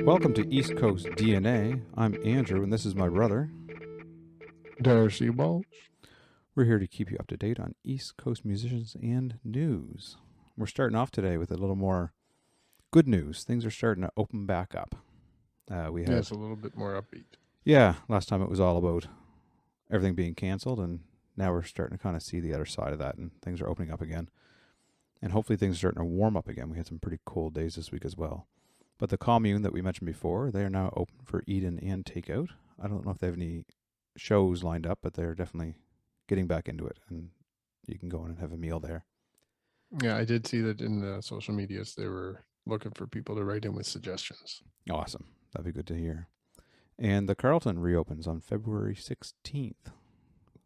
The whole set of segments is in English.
Welcome to East Coast DNA. I'm Andrew, and this is my brother. Shoebox. We're here to keep you up to date on East Coast musicians and news. We're starting off today with a little more good news. Things are starting to open back up. It's a little bit more upbeat. Yeah, last time it was all about everything being canceled, and now we're starting to kind of see the other side of that, and things are opening up again. And hopefully things are starting to warm up again. We had some pretty cold days this week as well. But the commune that we mentioned before, they are now open for eat-in and takeout. I don't know if they have any shows lined up, but they're definitely getting back into it, and you can go in and have a meal there. Yeah, I did see that in the social medias. They were looking for people to write in with suggestions. Awesome. That'd be good to hear. And the Carlton reopens on February 16th.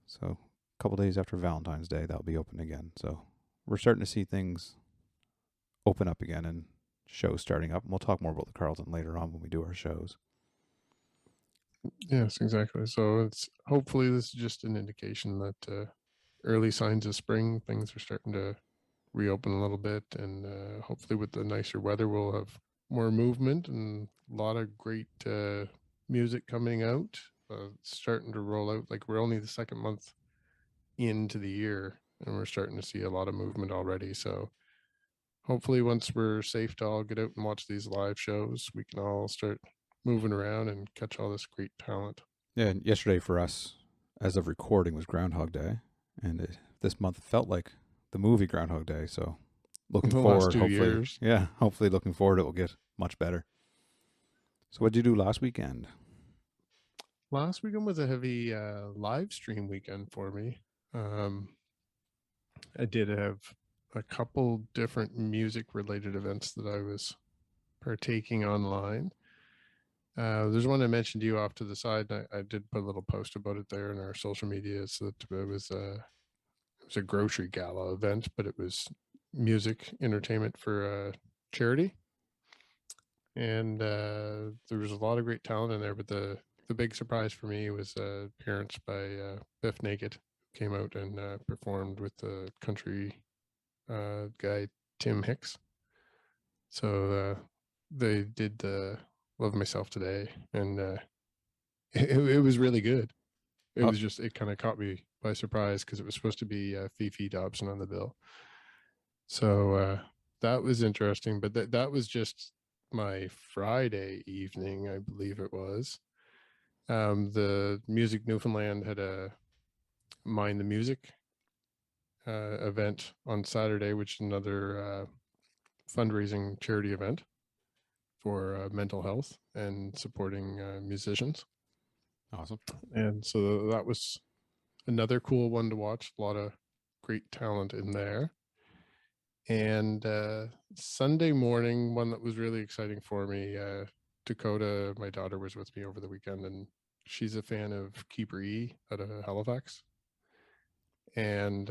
So a couple days after Valentine's Day, that'll be open again. So we're starting to see things open up again and shows starting up. And we'll talk more about the Carlton later on when we do our shows. Yes, exactly. So it's hopefully this is just an indication that early signs of spring, things are starting to reopen a little bit, and hopefully with the nicer weather, we'll have more movement and a lot of great music coming out. Starting to roll out. Like, we're only the second month into the year, and we're starting to see a lot of movement already. So hopefully once we're safe to all get out and watch these live shows, we can all start moving around and catch all this great talent. Yeah, and yesterday for us, as of recording, was Groundhog Day. And this month felt like the movie Groundhog Day. So looking The forward, last 2 hopefully. years. Yeah, hopefully looking forward it will get much better. So what did you do last weekend? Last weekend was a heavy live stream weekend for me. I did have a couple different music related events that I was partaking online. There's one I mentioned to you off to the side. I did put a little post about it there in our social media. So that it was a grocery gala event, but it was music entertainment for charity. And there was a lot of great talent in there, but the big surprise for me was appearance by Biff Naked, who came out and performed with the country guy Tim Hicks. So they did Love Myself Today, and it was really good. It was just, it kind of caught me by surprise because it was supposed to be Fifi Dobson on the bill. So that was interesting, but that was just my Friday evening, I believe it was. The Music Newfoundland had a Mind the Music event on Saturday, which is another fundraising charity event for mental health and supporting musicians. Awesome. And so that was another cool one to watch. A lot of great talent in there. And Sunday morning, one that was really exciting for me, Dakota, my daughter, was with me over the weekend, and she's a fan of Keeper E out of Halifax. And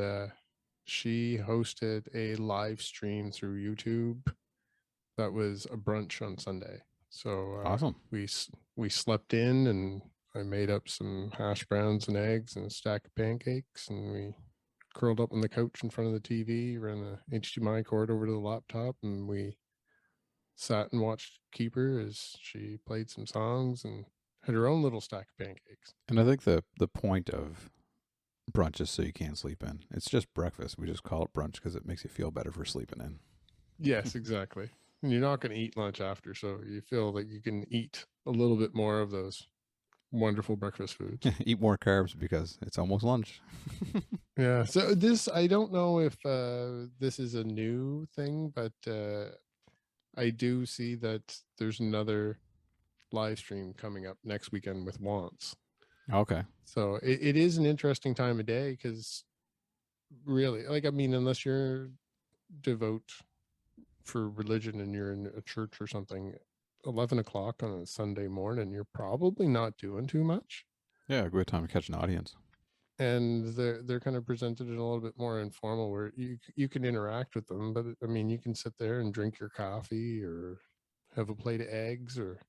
she hosted a live stream through YouTube that was a brunch on Sunday. So awesome. We slept in, and I made up some hash browns and eggs and a stack of pancakes, and we curled up on the couch in front of the TV, ran the HDMI cord over to the laptop, and we sat and watched Keeper as she played some songs and had her own little stack of pancakes. And I think the point of brunch is so you can't sleep in. It's just breakfast. We just call it brunch because it makes you feel better for sleeping in. Yes, exactly. And you're not going to eat lunch after, so you feel like you can eat a little bit more of those wonderful breakfast foods. Eat more carbs because it's almost lunch. Yeah. So this, I don't know if this is a new thing, but I do see that there's another live stream coming up next weekend with Wants. Okay. So it is an interesting time of day because really, like, I mean, unless you're devout for religion and you're in a church or something, 11 o'clock on a Sunday morning, you're probably not doing too much. Yeah, a good time to catch an audience. And they're kind of presented in a little bit more informal, where you can interact with them, but I mean, you can sit there and drink your coffee or have a plate of eggs or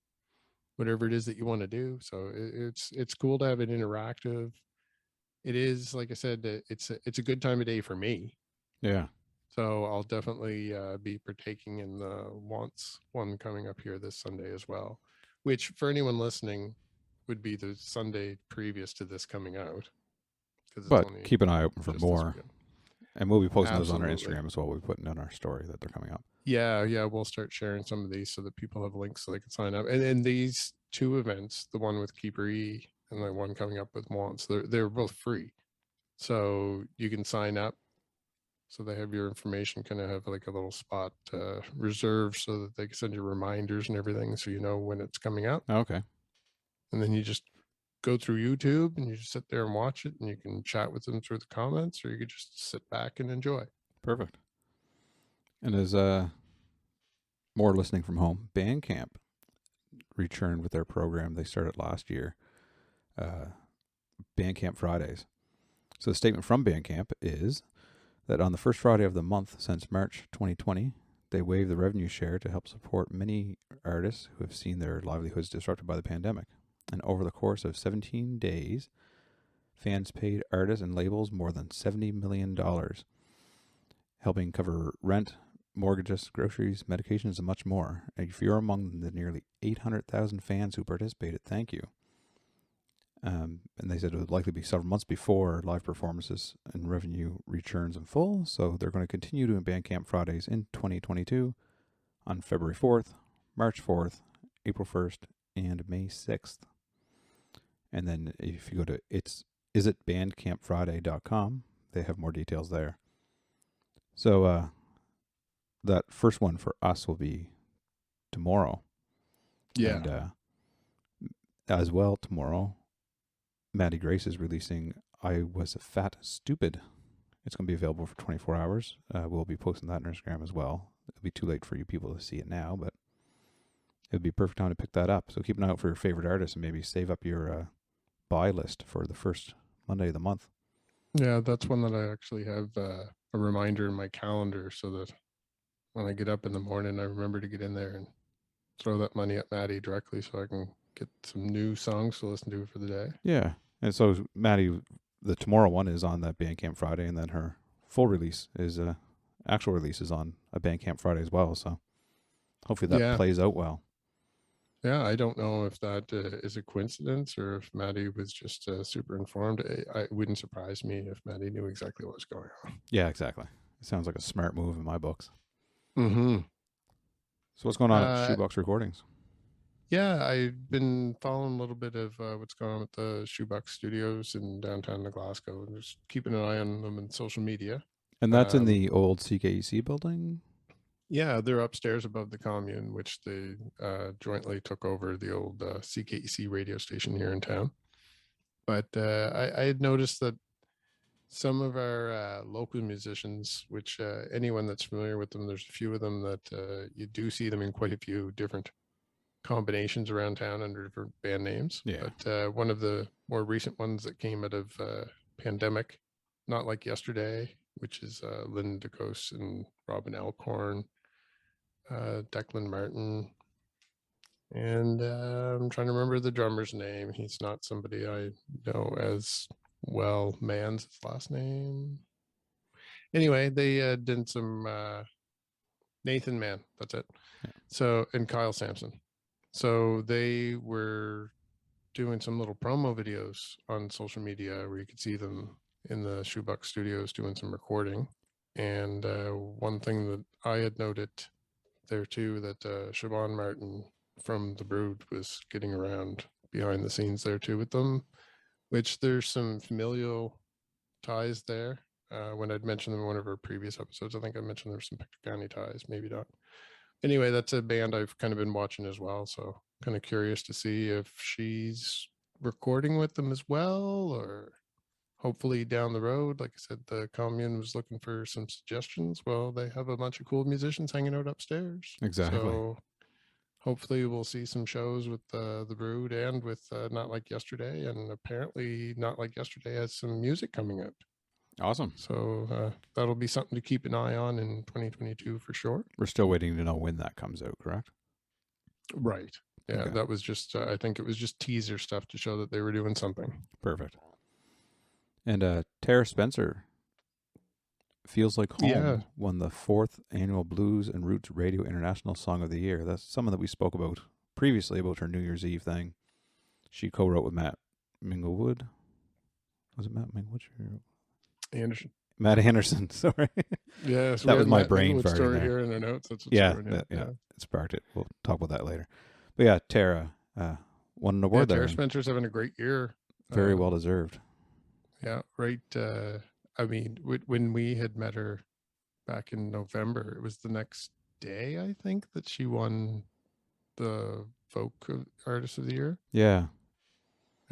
whatever it is that you want to do. So it's cool to have it interactive. It is, like I said, it's a good time of day for me. Yeah. So I'll definitely be partaking in the Wants one coming up here this Sunday as well. which for anyone listening would be the Sunday previous to this coming out. But keep an eye open for more. Weekend. And we'll be posting those on our Absolutely. Instagram as well. We'll be putting on our story that they're coming up. Yeah, we'll start sharing some of these so that people have links so they can sign up. And these two events, the one with Keeper E and the one coming up with Wants, they're both free. So you can sign up. So they have your information, kind of have like a little spot reserved so that they can send you reminders and everything so you know when it's coming out. Okay. And then you just go through YouTube and you just sit there and watch it, and you can chat with them through the comments, or you could just sit back and enjoy. Perfect. And as more listening from home, Bandcamp returned with their program they started last year, Bandcamp Fridays. So the statement from Bandcamp is that on the first Friday of the month since March 2020, they waive the revenue share to help support many artists who have seen their livelihoods disrupted by the pandemic. And over the course of 17 days, fans paid artists and labels more than $70 million, helping cover rent, mortgages, groceries, medications, and much more. And if you're among the nearly 800,000 fans who participated, thank you. And they said it would likely be several months before live performances and revenue returns in full. So they're going to continue doing Bandcamp Fridays in 2022 on February 4th, March 4th, April 1st, and May 6th. And then if you go to bandcampfriday.com, they have more details there. So that first one for us will be tomorrow. Yeah. And as well tomorrow, Maddie Grace is releasing I Was a Fat Stupid. It's going to be available for 24 hours. We'll be posting that on Instagram as well. It'll be too late for you people to see it now, but it would be a perfect time to pick that up. So keep an eye out for your favorite artist and maybe save up your buy list for the first Monday of the month. Yeah, that's one that I actually have a reminder in my calendar so that when I get up in the morning, I remember to get in there and throw that money at Maddie directly so I can get some new songs to listen to for the day. Yeah. And so Maddie, the tomorrow one is on that Bandcamp Friday, and then her full release is actual release is on a Bandcamp Friday as well. So hopefully that plays out well. Yeah, I don't know if that is a coincidence or if Maddie was just super informed. It wouldn't surprise me if Maddie knew exactly what was going on. Yeah, exactly. It sounds like a smart move in my books. Mm-hmm. So what's going on at Shoebox Recordings? Yeah, I've been following a little bit of what's going on with the Shoebox Studios in downtown Glasgow, and just keeping an eye on them in social media. And that's in the old CKEC building? Yeah, they're upstairs above the commune, which they jointly took over the old CKEC radio station here in town. But I had noticed that some of our local musicians, which anyone that's familiar with them, there's a few of them that you do see them in quite a few different combinations around town under different band names. Yeah. But one of the more recent ones that came out of pandemic, Not Like Yesterday, which is Lynn DeCose and Robin Alcorn, Declan Martin, and I'm trying to remember the drummer's name. He's not somebody I know as well. Mann's his last name. Anyway, they did some Nathan Mann, that's it. Yeah. So, and Kyle Sampson. So they were doing some little promo videos on social media where you could see them in the Shoebox Studios doing some recording. And one thing that I had noted there too, that Siobhan Martin from The Brood was getting around behind the scenes there too with them, which there's some familial ties there. When I'd mentioned them in one of our previous episodes, I think I mentioned there's some Picture County ties, maybe not. Anyway, that's a band I've kind of been watching as well, so kind of curious to see if she's recording with them as well, or hopefully down the road. Like I said, the commune was looking for some suggestions. Well, they have a bunch of cool musicians hanging out upstairs. Exactly. So hopefully we'll see some shows with the Brood and with Not Like Yesterday. And apparently Not Like Yesterday has some music coming out. Awesome. So that'll be something to keep an eye on in 2022 for sure. We're still waiting to know when that comes out, correct? Right. Yeah, Okay. that was just, I think it was just teaser stuff to show that they were doing something. Perfect. And Tara Spencer, Feels Like Home, won the 4th annual Blues and Roots Radio International Song of the Year. That's something that we spoke about previously about her New Year's Eve thing. She co-wrote with Matt Minglewood. Was it Matt Minglewood? Anderson. Matt Anderson, sorry. Yeah, so That was my Matt brain Minglewood farting story there. here in our notes. That's what's Yeah, going on. yeah, it sparked it. We'll talk about that later. But yeah, Tara won an award there. Tara Spencer's having a great year. Very well deserved. Yeah, right. I mean, when we had met her back in November, it was the next day, I think, that she won the Folk Artist of the Year. Yeah.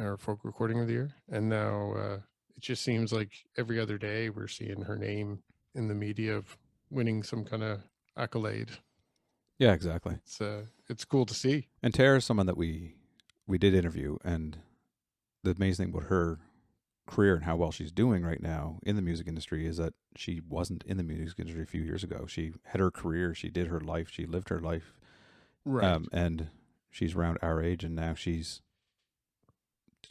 Or Folk Recording of the Year. And now it just seems like every other day we're seeing her name in the media of winning some kind of accolade. Yeah, exactly. It's cool to see. And Tara is someone that we did interview, and the amazing thing about her career and how well she's doing right now in the music industry is that she wasn't in the music industry a few years ago. She had her career, she did her life, she lived her life. Right. And she's around our age, and now she's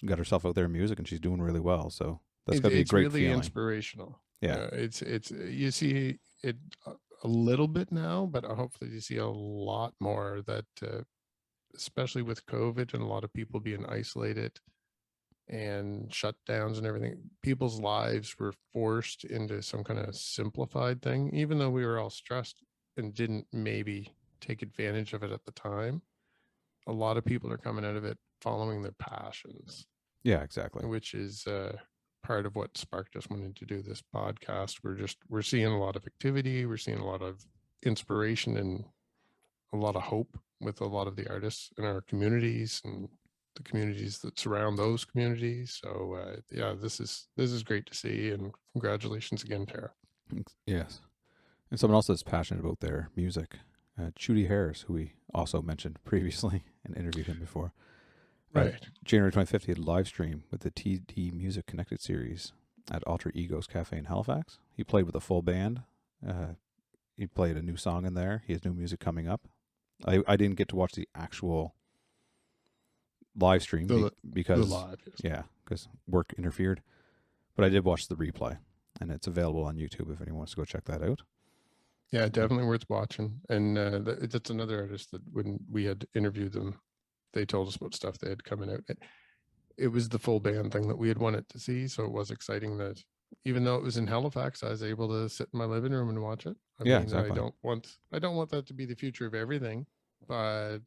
got herself out there in music, and she's doing really well. So that's got to be a great really feeling. Inspirational. Yeah. It's you see it a little bit now, but hopefully you see a lot more that, especially with COVID and a lot of people being isolated and shutdowns and everything, people's lives were forced into some kind of simplified thing, even though we were all stressed and didn't maybe take advantage of it at the time. A lot of people are coming out of it following their passions. Yeah, exactly. Which is part of what sparked us wanting to do this podcast. We're seeing a lot of activity. We're seeing a lot of inspiration and a lot of hope with a lot of the artists in our communities and the communities that surround those communities. So yeah, this is great to see, and congratulations again, Tara. Yes. And someone else that's passionate about their music, Judy Harris, who we also mentioned previously and interviewed him before. Right. January 25th, he had a live stream with the TD Music Connected series at Alter Egos Cafe in Halifax. He played with a full band. He played a new song in there. He has new music coming up. I didn't get to watch the actual live stream because because work interfered. But I did watch the replay, and it's available on YouTube if anyone wants to go check that out. Yeah, definitely worth watching. And that's another artist that when we had interviewed them, they told us about stuff they had coming out. It was the full band thing that we had wanted to see, so it was exciting that even though it was in Halifax, I was able to sit in my living room and watch it. I mean, exactly. I don't want that to be the future of everything, but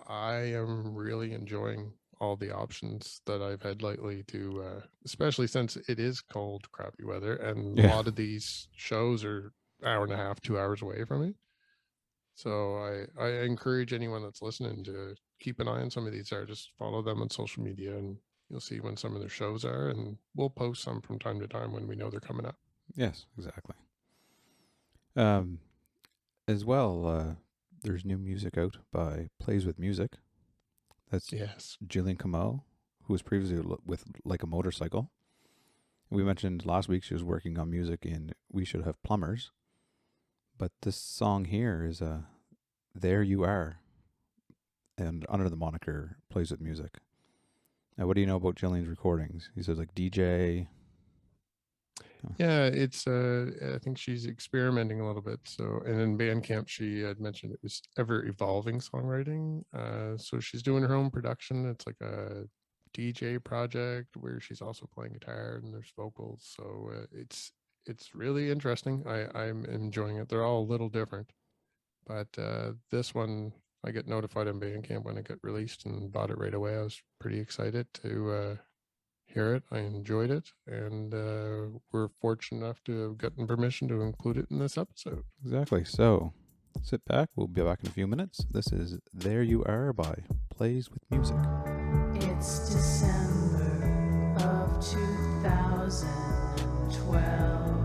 I am really enjoying all the options that I've had lately to, especially since it is cold, crappy weather, and a lot of these shows are hour and a half, 2 hours away from me. So I encourage anyone that's listening to keep an eye on some of these artists, follow them on social media, and you'll see when some of their shows are, and we'll post some from time to time when we know they're coming up. Yes, exactly. As well, there's new music out by Plays with Music. That's Jillian Camo, who was previously with Like a Motorcycle. We mentioned last week she was working on music in We Should Have Plumbers. But this song here is There You Are, and under the moniker Plays with Music. Now, what do you know about Jillian's recordings? He says like DJ. Yeah, it's I think she's experimenting a little bit. So, and in Bandcamp, she had mentioned it was ever evolving songwriting. So she's doing her own production. It's like a DJ project where she's also playing guitar and there's vocals. So it's really interesting. I'm enjoying it. They're all a little different, but this one I get notified on Bandcamp when it got released and bought it right away. I was pretty excited to hear it. I enjoyed it, and we're fortunate enough to have gotten permission to include it in this episode. Exactly. So sit back. We'll be back in a few minutes. This is There You Are by Plays with Music. It's December of 2012.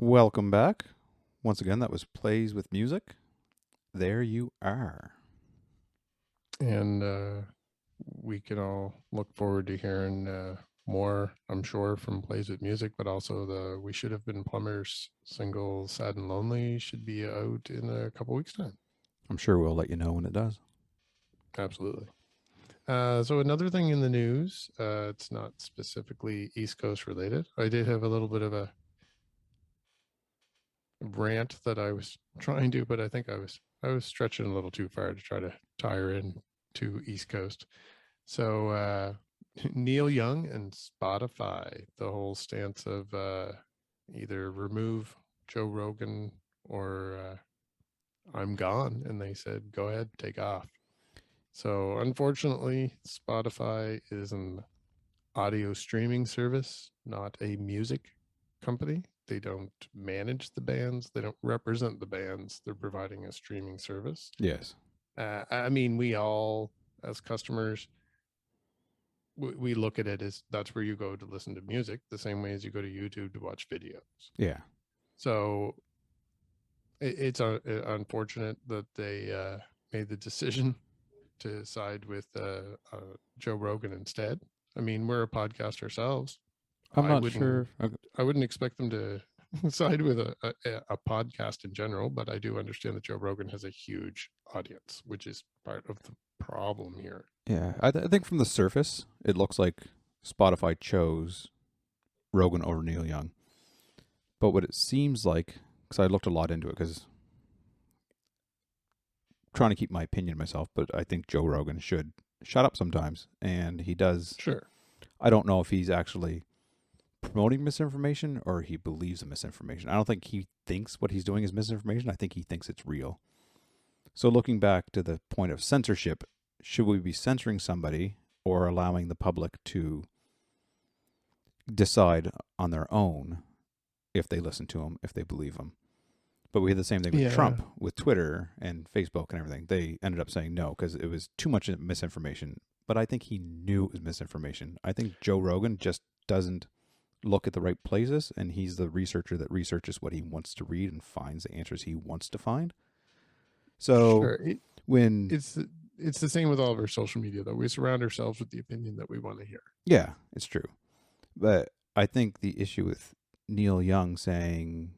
Welcome back. Once again, that was Plays with Music. There you are. And we can all look forward to hearing more, I'm sure, from Plays with Music, but also the We Should Have Been Plumbers single Sad and Lonely should be out in a couple weeks' time. I'm sure we'll let you know when it does. Absolutely. So another thing in the news, it's not specifically East Coast related. I did have a little bit of a rant that I was trying to, but I think I was stretching a little too far to try to tie her in to East Coast. So Neil Young and Spotify, the whole stance of either remove Joe Rogan or I'm gone, and they said go ahead, take off. So unfortunately, Spotify is an audio streaming service, not a music company. They don't manage the bands. They don't represent the bands. They're providing a streaming service. Yes. I mean, we all, as customers, we look at it as that's where you go to listen to music, the same way as you go to YouTube to watch videos. Yeah. So it's unfortunate that they made the decision to side with Joe Rogan instead. I mean, we're a podcast ourselves. I'm not sure. I wouldn't expect them to side with a podcast in general, but I do understand that Joe Rogan has a huge audience, which is part of the problem here. Yeah, I think from the surface, it looks like Spotify chose Rogan over Neil Young. But what it seems like, because I looked a lot into it, because trying to keep my opinion myself, but I think Joe Rogan should shut up sometimes, and he does. Sure. I don't know if he's actually promoting misinformation or he believes in misinformation. I don't think he thinks what he's doing is misinformation. I think he thinks it's real. So looking back to the point of censorship, should we be censoring somebody or allowing the public to decide on their own if they listen to him, if they believe him? But we had the same thing with Trump, with Twitter and Facebook and everything. They ended up saying no because it was too much misinformation. But I think he knew it was misinformation. I think Joe Rogan just doesn't look at the right places, and he's the researcher that researches what he wants to read and finds the answers he wants to find. So sure. when it's the same with all of our social media, though. We surround ourselves with the opinion that we want to hear. Yeah, it's true. But I think the issue with Neil Young saying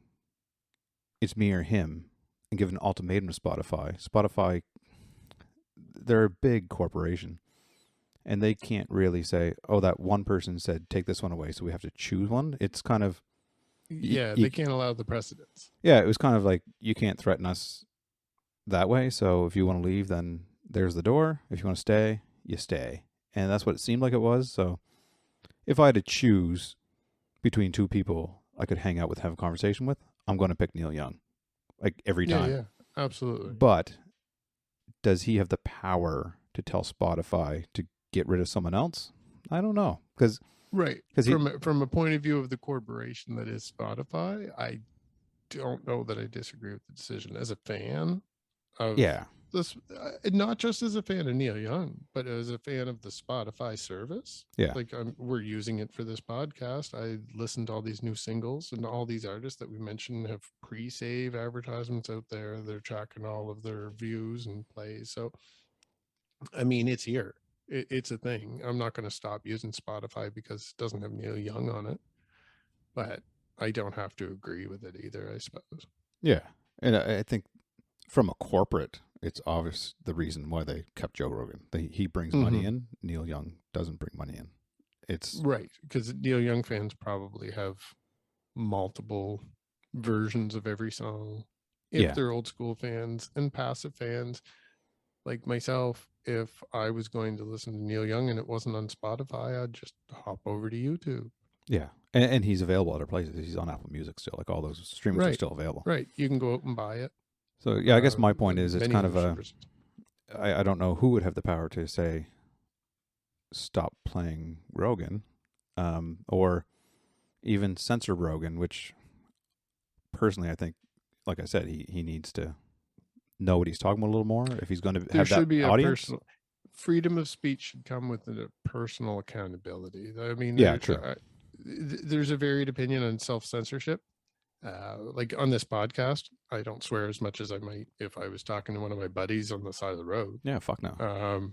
it's me or him and give an ultimatum to Spotify, they're a big corporation, and they can't really say, oh, that one person said take this one away, so we have to choose one. It's kind of they can't allow the precedence. Yeah, it was kind of like, you can't threaten us that way, so if you want to leave, then there's the door. If you want to stay, you stay. And that's what it seemed like it was. So if I had to choose between two people I could hang out with, have a conversation with, I'm going to pick Neil Young, like every time. Yeah, absolutely. But does he have the power to tell Spotify to get rid of someone else? I don't know. Right. From a point of view of the corporation that is Spotify, I don't know that I disagree with the decision. As a fan of this, not just as a fan of Neil Young, but as a fan of the Spotify service. Yeah. Like we're using it for this podcast. I listened to all these new singles, and all these artists that we mentioned have pre-save advertisements out there. They're tracking all of their views and plays. So, I mean, it's here. It's a thing. I'm not going to stop using Spotify because it doesn't have Neil Young on it, but I don't have to agree with it either, I suppose. Yeah. And I think from a corporate, it's obvious the reason why they kept Joe Rogan. He brings money in. Neil Young doesn't bring money in. It's right, because Neil Young fans probably have multiple versions of every song. If they're old school fans and passive fans like myself, if I was going to listen to Neil Young and it wasn't on Spotify, I'd just hop over to YouTube. Yeah. And he's available at other places. He's on Apple Music still. Like all those streamers are still available. Right. You can go out and buy it. So, yeah, I guess my point is it's kind of I don't know who would have the power to say, stop playing Rogan, or even censor Rogan, which personally I think, like I said, he needs to know what he's talking about a little more if he's going to have that audience. Freedom of speech should come with a personal accountability. I mean, yeah, true. There's a varied opinion on self-censorship. like on this podcast, I don't swear as much as I might if I was talking to one of my buddies on the side of the road. Yeah, fuck no.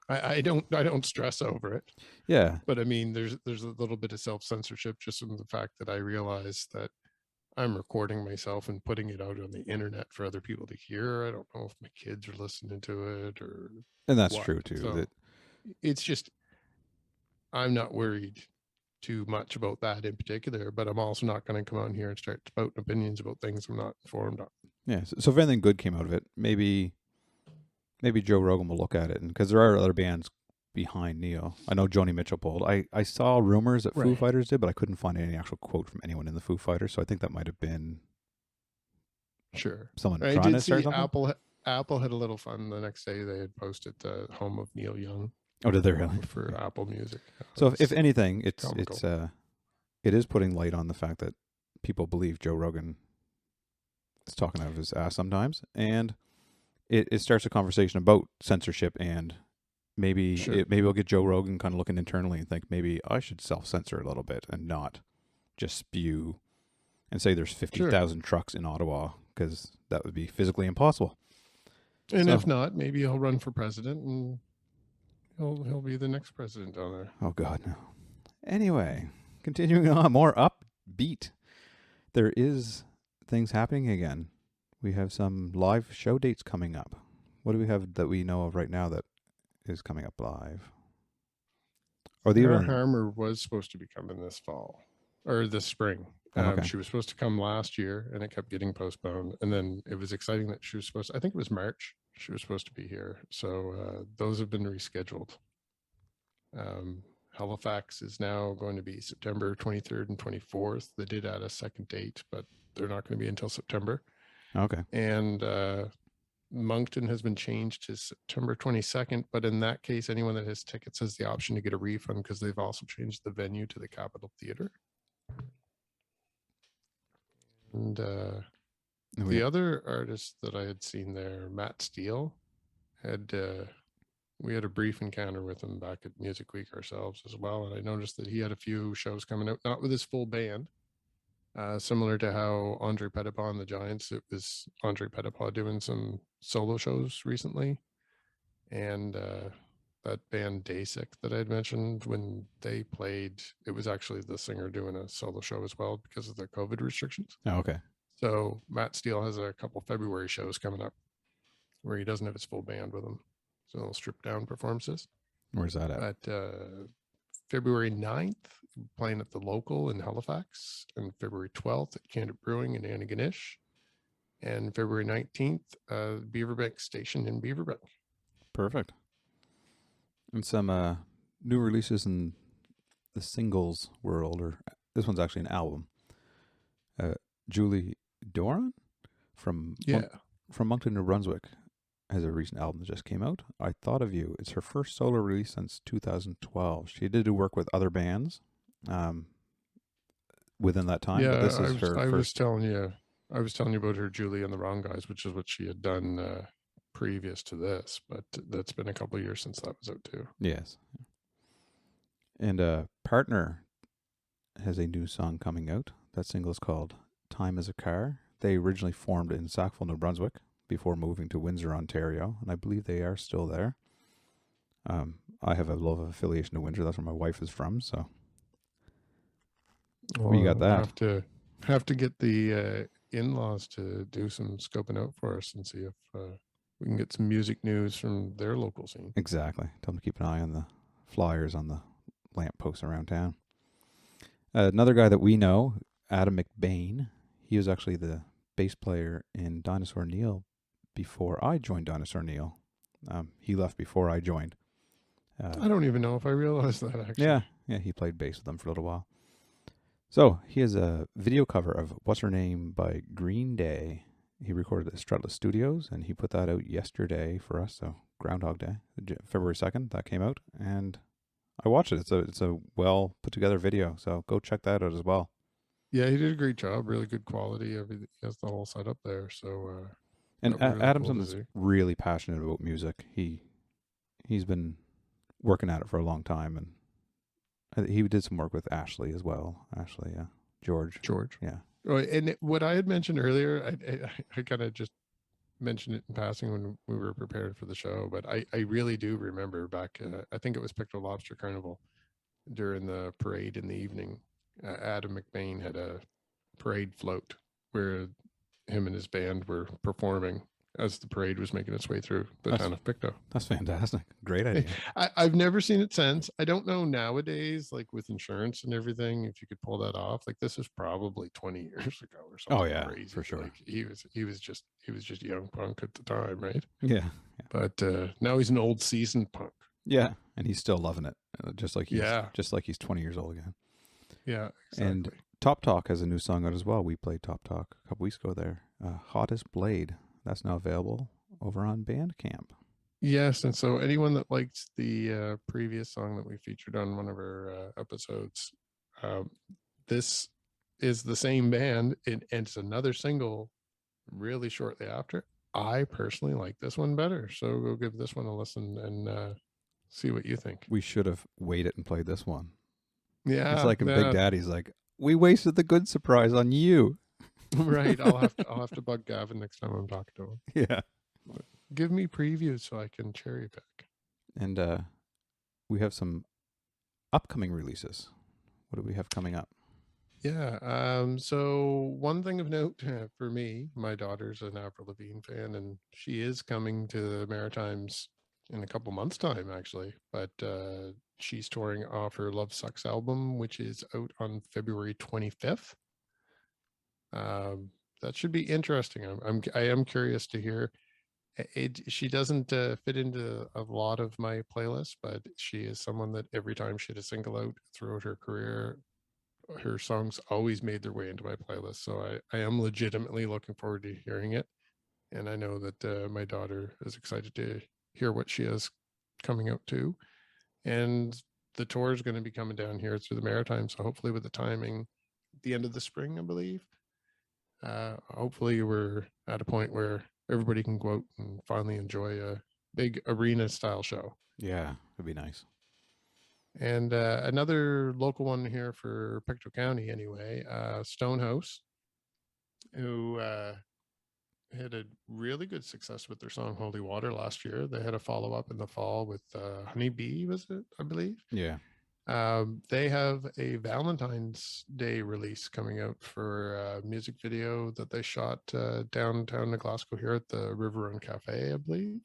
I don't stress over it. Yeah. But I mean, there's a little bit of self-censorship just from the fact that I realize that I'm recording myself and putting it out on the internet for other people to hear. I don't know if my kids are listening to it or And that's what. true too. So it's just, I'm not worried too much about that in particular, but I'm also not going to come on here and start spouting opinions about things I'm not informed on. Yeah. So if anything good came out of it, maybe Joe Rogan will look at it, and because there are other bands behind Neil. I know Joni Mitchell pulled. I saw rumors that Foo Right. Fighters did, but I couldn't find any actual quote from anyone in the Foo Fighters. So I think that might have been Sure. someone I trying did to start see something. Apple had a little fun the next day. They had posted the home of Neil Young Oh, did they really? for Apple Music. So if It's anything, it is putting light on the fact that people believe Joe Rogan is talking out of his ass sometimes, and it starts a conversation about censorship, and maybe Sure. maybe we'll get Joe Rogan kind of looking internally and think maybe I should self-censor a little bit and not just spew and say there's 50,000 trucks in Ottawa, because that would be physically impossible. And So- if not, maybe he'll run for president and he'll be the next president down there. Oh God, no. Anyway, continuing on, more upbeat. There is things happening again. We have some live show dates coming up. What do we have that we know of right now that is coming up live? Or the Sarah other Harmer was supposed to be coming this fall or this spring. Okay. She was supposed to come last year and it kept getting postponed. And then it was exciting that she was supposed to, I think it was March, she was supposed to be here. So those have been rescheduled. Halifax is now going to be September 23rd and 24th. They did add a second date, but they're not going to be until September. Okay. And Moncton has been changed to September 22nd. But in that case, anyone that has tickets has the option to get a refund because they've also changed the venue to the Capitol Theatre. And the other artist that I had seen there, Matt Steele, we had a brief encounter with him back at Music Week ourselves as well. And I noticed that he had a few shows coming out, not with his full band. Similar to how Andre Petitpas and the Giants, it was Andre Petitpas doing some solo shows recently. And that band Dasic that I had mentioned, when they played, it was actually the singer doing a solo show as well because of the COVID restrictions. Oh, okay. So Matt Steele has a couple February shows coming up where he doesn't have his full band with him. So little stripped down performances. Where's that at? But February 9th, playing at the Local in Halifax, and February 12th at Candid Brewing in Antigonish, and February 19th, Beaverbank Station in Beaverbank. Perfect. And some new releases in the singles world, or this one's actually an album. Julie Doran from Moncton, New Brunswick, has a recent album that just came out. I Thought of You. It's her first solo release since 2012. She did do work with other bands within that time. Yeah, but this is her I first. was telling you about her Julie and the Wrong Guys, which is what she had done previous to this. But that's been a couple of years since that was out too. Yes. And Partner has a new song coming out. That single is called Time is a Car. They originally formed in Sackville, New Brunswick, before moving to Windsor, Ontario, and I believe they are still there. I have a love of affiliation to Windsor. That's where my wife is from. So we got that. Have to get the in-laws to do some scoping out for us and see if we can get some music news from their local scene. Exactly. Tell them to keep an eye on the flyers on the lampposts around town. Another guy that we know, Adam Mcbain. He was actually the bass player in Dinosaur Neil before I joined Dinosaur Neil. He left before I joined. I don't even know if I realized that, actually. Yeah, he played bass with them for a little while. So he has a video cover of What's Her Name by Green Day. He recorded at Strutless Studios, and he put that out yesterday for us, so Groundhog Day, February 2nd, that came out, and I watched it. It's a well put together video, so go check that out as well. Yeah, he did a great job. Really good quality. Everything, he has the whole setup there. So, and really Adamson cool to is see. really passionate about music. He's been working at it for a long time, and he did some work with Ashley as well. Ashley George. George. Yeah. Oh, and what I had mentioned earlier, I kind of just mentioned it in passing when we were prepared for the show, but I really do remember back, I think it was Picto Lobster Carnival, during the parade in the evening, Adam Mcbain had a parade float where him and his band were performing as the parade was making its way through the town of Pictou. That's fantastic. Great idea. I've never seen it since. I don't know nowadays, like with insurance and everything, if you could pull that off. Like this was probably 20 years ago or something. Oh, yeah, crazy. for sure. Like he was just young punk at the time, right? Yeah. But now he's an old seasoned punk. Yeah, and he's still loving it, just like he's 20 years old again. Yeah, exactly. And Top Talk has a new song out as well. We played Top Talk a couple weeks ago there. Hottest Blade. That's now available over on Bandcamp. Yes, and so anyone that likes the previous song that we featured on one of our episodes, this is the same band, and it's another single really shortly after. I personally like this one better, so go give this one a listen and see what you think. We should have waited and played this one. Yeah, it's like in Big Daddy's like, we wasted the good surprise on you. Right. I'll have to bug Gavin next time I'm talking to him. Yeah. Give me previews so I can cherry pick. And we have some upcoming releases. What do we have coming up? Yeah. So one thing of note for me, my daughter's an Avril Lavigne fan, and she is coming to the Maritimes in a couple months' time, actually. But she's touring off her Love Sucks album, which is out on February 25th. That should be interesting. I am curious to hear. She doesn't fit into a lot of my playlists, but she is someone that every time she had a single out throughout her career, her songs always made their way into my playlist. So I am legitimately looking forward to hearing it. And I know that my daughter is excited to hear what she has coming out too. And the tour is going to be coming down here through the Maritimes. So hopefully with the timing at the end of the spring, I believe. Hopefully we're at a point where everybody can go out and finally enjoy a big arena style show. Yeah, it'd be nice. And another local one here for Pictou County anyway, Stonehouse, who had a really good success with their song Holy Water last year. They had a follow-up in the fall with Honeybee, was it, I believe? Yeah. They have a Valentine's Day release coming out for a music video that they shot downtown to Glasgow here at the River Run Cafe, I believe.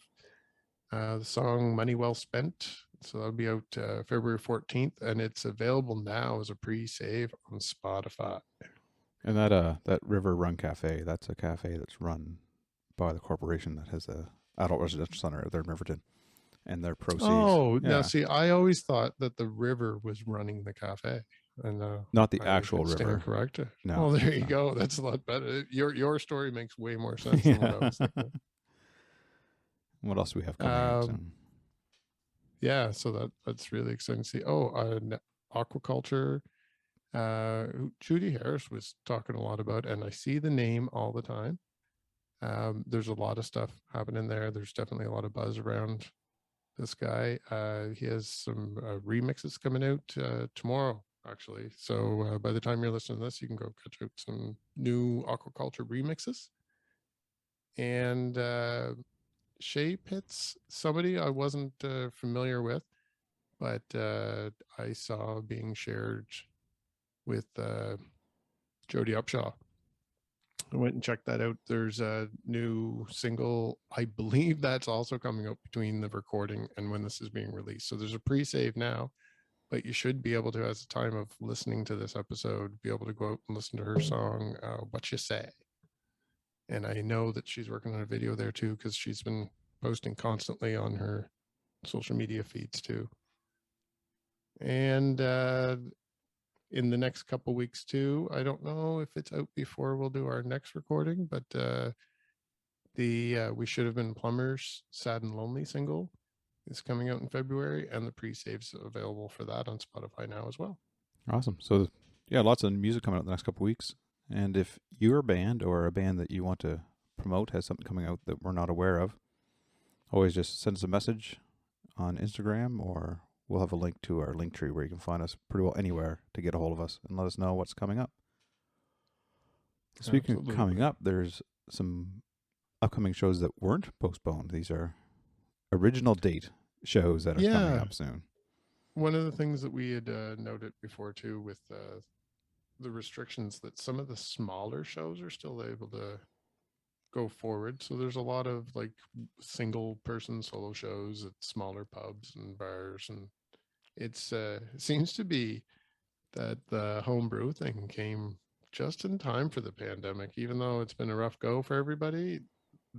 The song Money Well Spent. So that'll be out February 14th, and it's available now as a pre-save on Spotify. And that River Run Cafe, that's a cafe that's run by the corporation that has a adult residential center there in Riverton. And their proceeds. Oh, yeah. Now see, I always thought that the river was running the cafe, and not the actual river. Correct. No. Oh, there you go. That's a lot better. Your story makes way more sense than what I was thinking. What else do we have coming out? Yeah, so that's really exciting to see. Oh, aquaculture. Judy Harris was talking a lot about, and I see the name all the time. There's a lot of stuff happening there. There's definitely a lot of buzz around this guy. He has some remixes coming out tomorrow, actually. So by the time you're listening to this, you can go catch out some new aquaculture remixes. And Shea Pitts, somebody I wasn't familiar with, but I saw being shared with Jody Upshaw. I went and checked that out. There's a new single. I believe that's also coming out between the recording and when this is being released. So there's a pre-save now, but you should be able to, as the time of listening to this episode, be able to go out and listen to her song, What You Say. And I know that she's working on a video there too, because she's been posting constantly on her social media feeds too. And in the next couple weeks too, I don't know if it's out before we'll do our next recording, but We Should Have Been Plumbers Sad and Lonely single is coming out in February, and the pre-save's available for that on Spotify now as well. Awesome. So yeah, lots of music coming out the next couple weeks. And if your band or a band that you want to promote has something coming out that we're not aware of, always just send us a message on Instagram, or we'll have a link to our link tree where you can find us pretty well anywhere to get a hold of us and let us know what's coming up. Speaking of Absolutely. coming up, there's some upcoming shows that weren't postponed. These are original date shows that are coming Yeah. up soon. One of the things that we had noted before too with the restrictions, that some of the smaller shows are still able to go forward. So there's a lot of like single person solo shows at smaller pubs and bars, and it seems to be that the homebrew thing came just in time for the pandemic. Even though it's been a rough go for everybody,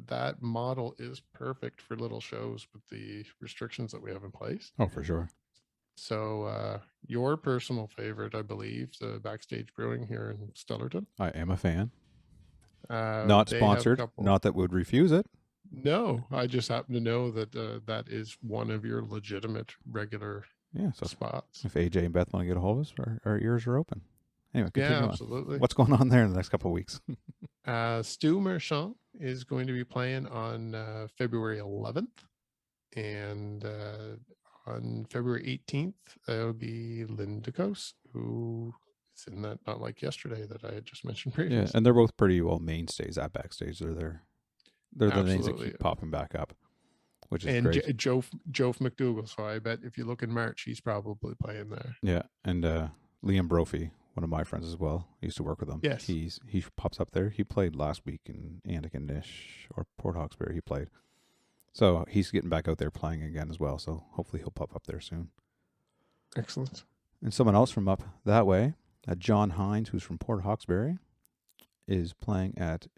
that model is perfect for little shows with the restrictions that we have in place. Oh, for sure. So your personal favorite, I believe, the Backstage Brewing here in Stellarton. I am a fan. they Not have a sponsored. couple- Not that would refuse it. No, I just happen to know that that is one of your legitimate regular Yeah, so spots. if AJ and Beth want to get a hold of us, our ears are open. Anyway, continue Yeah, on. absolutely. What's going on there in the next couple of weeks? Stu Merchant is going to be playing on February 11th, and on February 18th, it'll be Lindicos, who is in that Not Like Yesterday that I had just mentioned previously. Yeah, and they're both pretty well mainstays at Backstage. They're the names that Absolutely. keep popping back up, which is And great. Joe McDougall. So I bet if you look in March, he's probably playing there. Yeah, and Liam Brophy, one of my friends as well. I used to work with him. Yes. He pops up there. He played last week in Cavendish or Port Hawkesbury. He played. So he's getting back out there playing again as well. So hopefully he'll pop up there soon. Excellent. And someone else from up that way, John Hines, who's from Port Hawkesbury, is playing at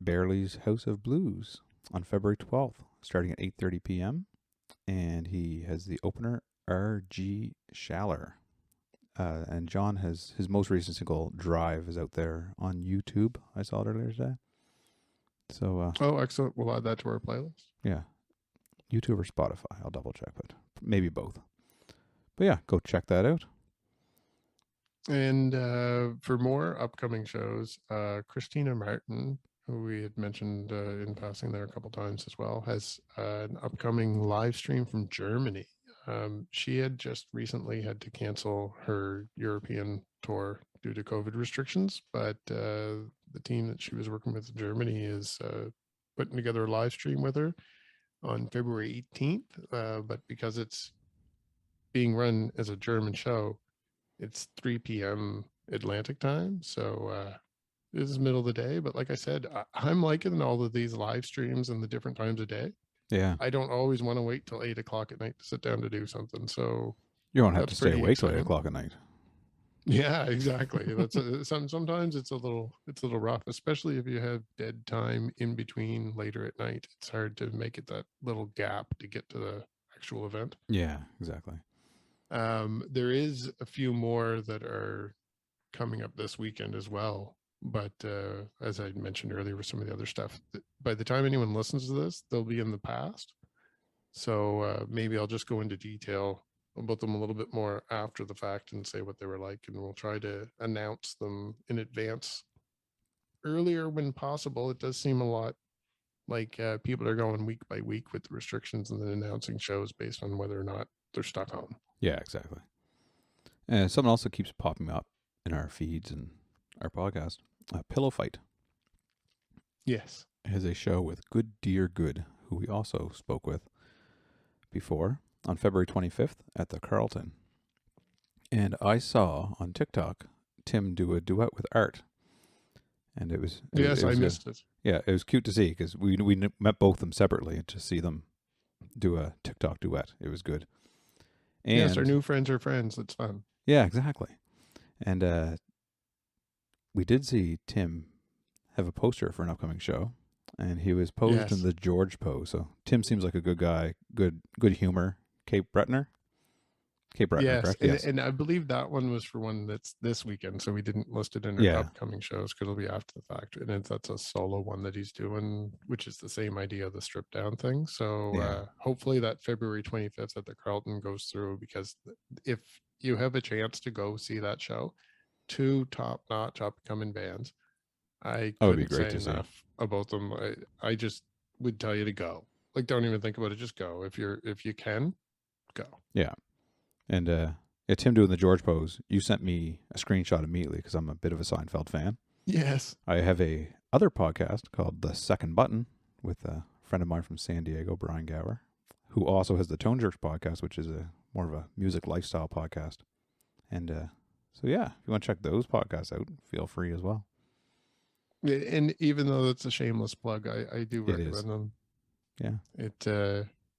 Barely's House of Blues on February 12th, starting at 8:30 p.m. And he has the opener, R.G. Schaller. And John has his most recent single, Drive, is out there on YouTube. I saw it earlier today. So, Oh, excellent. We'll add that to our playlist. yeah, YouTube or Spotify. I'll double check, but maybe both. But yeah, go check that out. And for more upcoming shows, Christina Martin, who we had mentioned in passing there a couple times as well, has an upcoming live stream from Germany. She had just recently had to cancel her European tour due to COVID restrictions, but the team that she was working with in Germany is putting together a live stream with her on February 18th. But because it's being run as a German show, it's 3 p.m. Atlantic time. So this is middle of the day. But like I said, I'm liking all of these live streams and the different times of day. Yeah. I don't always want to wait till 8 o'clock at night to sit down to do something. So You don't have to that's stay pretty awake till 8 exciting. o'clock at night. Yeah, exactly. That's sometimes it's a little rough, especially if you have dead time in between later at night. It's hard to make it that little gap to get to the actual event. Yeah, exactly. There is a few more that are coming up this weekend as well. But as I mentioned earlier with some of the other stuff, by the time anyone listens to this, they'll be in the past. So maybe I'll just go into detail about them a little bit more after the fact and say what they were like. And we'll try to announce them in advance earlier when possible. It does seem a lot like people are going week by week with the restrictions and then announcing shows based on whether or not they're stuck home. Yeah, exactly. And something else that keeps popping up in our feeds and our podcast, Pillow Fight. Yes. Has a show with Good Dear Good, who we also spoke with before, on February 25th at the Carlton. And I saw on TikTok Tim do a duet with Art. And it was... Yes, I missed it. Yeah, it was cute to see because we met both of them separately, and to see them do a TikTok duet, it was good. And yes, our new friends are friends. It's fun. yeah, exactly. And we did see Tim have a poster for an upcoming show, and he was posed Yes. in the George pose. So Tim seems like a good guy, good humor. Cape Breton, Yes, correct? and, Yes. and I believe that one was for one that's this weekend, so we didn't list it in our Yeah. upcoming shows because it'll be after the fact. And that's a solo one that he's doing, which is the same idea of the strip down thing. So Yeah. hopefully that February 25th at the Carlton goes through, because if you have a chance to go see that show, 2 top-notch upcoming bands, I That would be couldn't great say to see. enough about them. I just would tell you to go. Like, don't even think about it. Just go. If you can, go. Yeah. And Tim doing the George pose, you sent me a screenshot immediately because I'm a bit of a Seinfeld fan. Yes. I have a other podcast called The Second Button with a friend of mine from San Diego, Brian Gower, who also has the Tone Jerks podcast, which is a more of a music lifestyle podcast. And so, yeah, if you want to check those podcasts out, feel free as well. And even though it's a shameless plug, I do It is. recommend them. Yeah.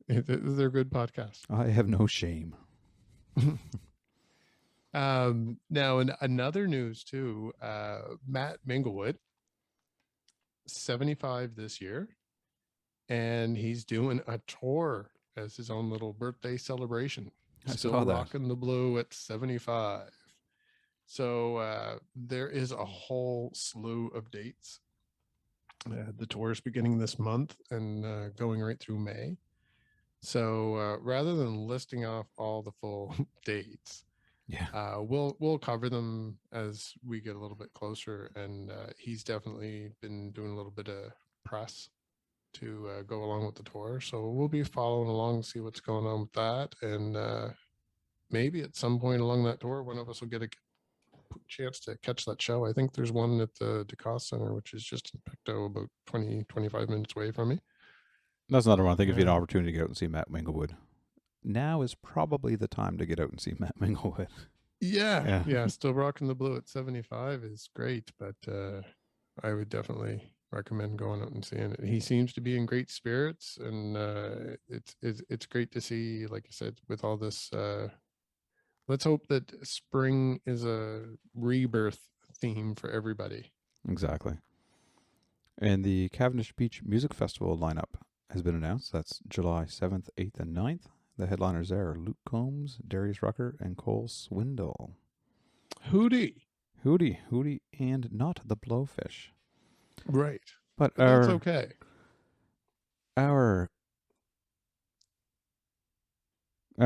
They're good podcasts. I have no shame. Now, in another news too, Matt Minglewood, 75 this year, and he's doing a tour as his own little birthday celebration. I Still saw that. rocking the blue at 75. So there is a whole slew of dates. The tour is beginning this month and going right through May. So rather than listing off all the full dates, Yeah. we'll cover them as we get a little bit closer. And he's definitely been doing a little bit of press to go along with the tour. So we'll be following along, see what's going on with that. And maybe at some point along that tour, one of us will get a chance to catch that show. I think there's one at the DeCoste Center, which is just in Pictou, about 20-25 minutes away from me. That's another one. I think if you had an opportunity to get out and see Matt Minglewood, now is probably the time to get out and see Matt Minglewood. Yeah. Still rocking the blue at 75 is great, but I would definitely recommend going out and seeing it. He seems to be in great spirits, and it's great to see, like I said, with all this. Let's hope that spring is a rebirth theme for everybody. Exactly. And the Cavendish Beach Music Festival lineup has been announced. That's July 7th, 8th, and 9th. The headliners there are Luke Combs, Darius Rucker, and Cole Swindle. Hootie, and not the Blowfish. right? But That's okay. Our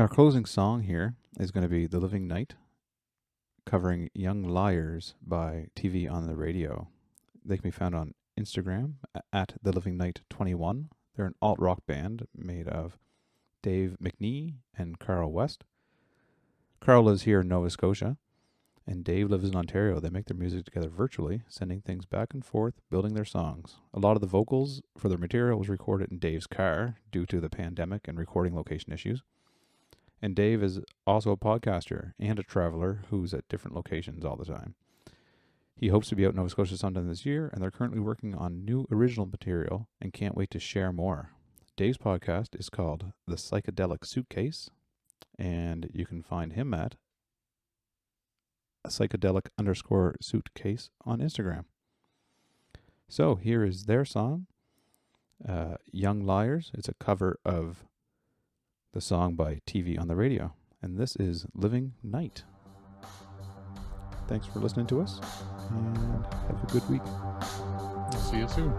closing song here is going to be The Living Night, covering Young Liars by TV on the Radio. They can be found on Instagram at The Living Night 21. They're an alt-rock band made of Dave McNee and Carl West. Carl lives here in Nova Scotia, and Dave lives in Ontario. They make their music together virtually, sending things back and forth, building their songs. A lot of the vocals for their material was recorded in Dave's car due to the pandemic and recording location issues. And Dave is also a podcaster and a traveler who's at different locations all the time. He hopes to be out in Nova Scotia sometime this year, and they're currently working on new original material and can't wait to share more. Dave's podcast is called The Psychedelic Suitcase, and you can find him at psychedelic_suitcase on Instagram. So here is their song, Young Liars. It's a cover of the song by TV on the Radio, and this is Living Night. Thanks for listening to us, and have a good week. See you soon.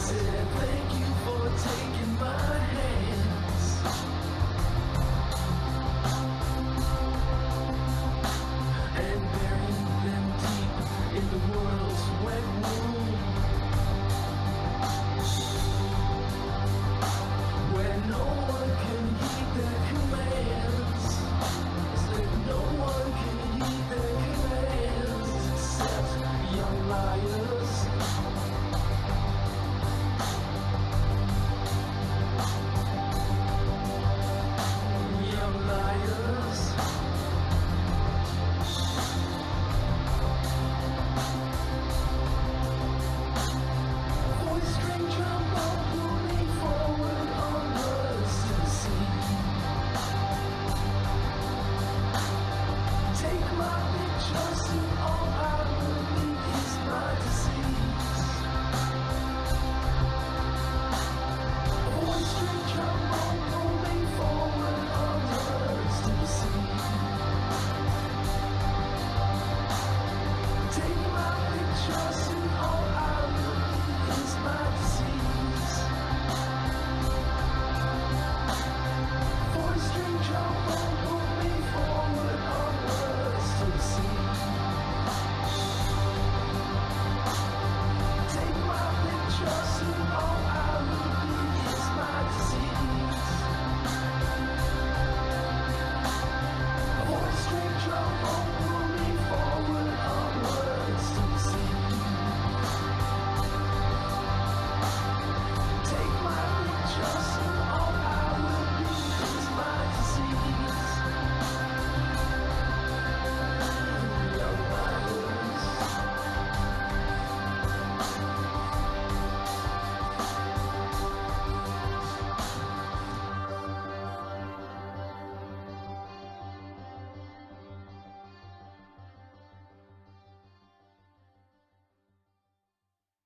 said thank you for taking my